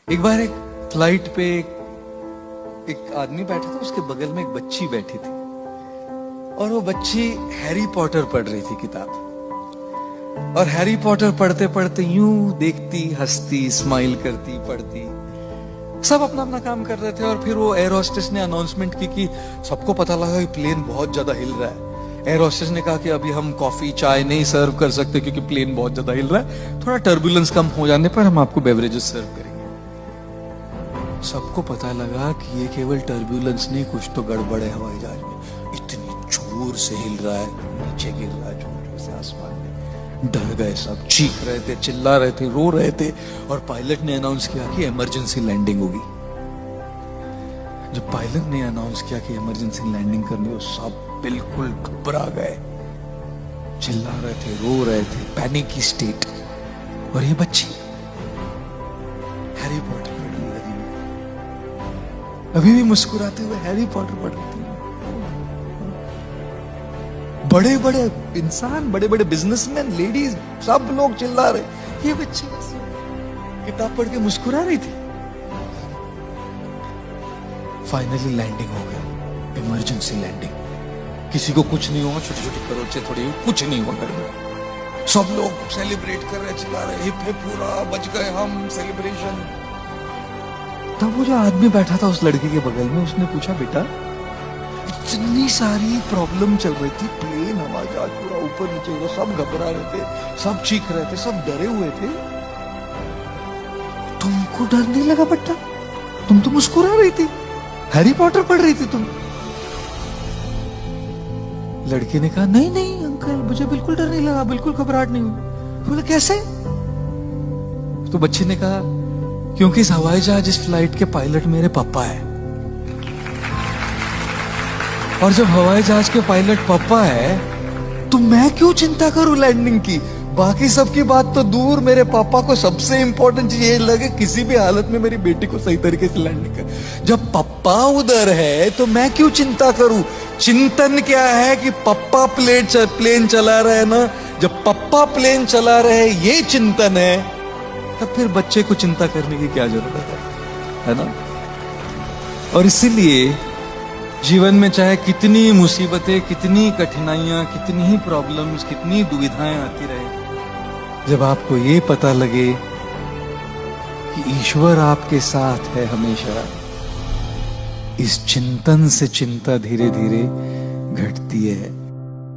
एक बार एक फ्लाइट पे एक आदमी बैठा था, उसके बगल में एक बच्ची बैठी थी और वो बच्ची हैरी पॉटर पढ़ रही थी किताब। और हैरी पॉटर पढ़ते पढ़ते यूं देखती, हंसती, स्माइल करती, पढ़ती, सब अपना अपना काम कर रहे थे। और फिर वो एयर होस्टेस ने अनाउंसमेंट की कि सबको पता लगा कि प्लेन बहुत ज्यादा हिल रहा है। एयर होस्टेस ने कहा कि अभी हम कॉफी चाय नहीं सर्व कर सकते क्योंकि प्लेन बहुत ज्यादा हिल रहा है, थोड़ा टर्बुलेंस कम हो जाने पर हम आपको बेवरेजेस सर्व करेंगे। सबको पता लगा कि ये केवल टर्बुलेंस नहीं, कुछ तो गड़बड़ है हवाई जहाज में। इतनी जोर से हिल रहा है, नीचे गिर रहा है जोर से आसमान में। डर गए सब, चीख रहे थे, चिल्ला रहे थे, रो रहे थे। और पायलट ने अनाउंस किया कि इमरजेंसी लैंडिंग होगी। जब पायलट ने अनाउंस किया कि इमरजेंसी लैंडिंग करनी हो, सब बिल्कुल घबरा गए, चिल्ला रहे थे, रो रहे थे, पैनिक की स्टेट। और ये बच्ची हैरी पॉटर पढ़ने लगी, अभी भी मुस्कुराते हुए हैरी पॉटर पढ़ रही थी। बड़े बड़े इंसान, बड़े बड़े बिजनेसमैन, लेडीज, सब लोग चिल्ला रहे, ये बच्ची किताब पढ़ के मुस्कुरा रही थी। फाइनली लैंडिंग हो गया, इमरजेंसी लैंडिंग। किसी को कुछ नहीं हुआ, छोटी छोटी खरोंचे थोड़ी, कुछ नहीं हुआ घर में। सब लोग सेलिब्रेट कर रहे, चिल्ला रहे, हिप हिप पूरा, बच गए हम, सेलिब्रेशन। तब वो जो आदमी बैठा था उस लड़की के बगल में, उसने पूछा, बेटा इतनी सारी प्रॉब्लम चल रही थी, प्लेन हवा जहाज पूरा ऊपर नीचे हो रहा, सब घबरा रहे थे, सब चीख रहे थे, सब डरे हुए थे, तुमको डर नहीं लगा बेटा? तुम तो मुस्कुरा रही थी, हैरी पॉटर पढ़ रही थी तुम। लड़की ने कहा, नहीं नहीं अंकल, मुझे बिल्कुल डर नहीं लगा, बिल्कुल घबराहट नहीं हुई। बोले कैसे? तो बच्ची ने कहा, क्योंकि इस हवाई जहाज, इस फ्लाइट के पायलट मेरे पापा है। और जब हवाई जहाज के पायलट पापा है तो मैं क्यों चिंता करूं लैंडिंग की? बाकी सबकी बात तो दूर, मेरे पापा को सबसे इंपॉर्टेंट चीज ये लगे किसी भी हालत में मेरी बेटी को सही तरीके से लैंडिंग कर। जब पापा उधर है तो मैं क्यों चिंता करूं? चिंतन क्या है कि पापा प्लेन चला रहे ना, जब पापा प्लेन चला रहे ये चिंतन है, तब फिर बच्चे को चिंता करने की क्या जरूरत है ना? और इसीलिए जीवन में चाहे कितनी मुसीबतें, कितनी कठिनाइयां, कितनी ही प्रॉब्लम्स, कितनी दुविधाएं आती रहे, जब आपको ये पता लगे कि ईश्वर आपके साथ है हमेशा, इस चिंतन से चिंता धीरे धीरे घटती है।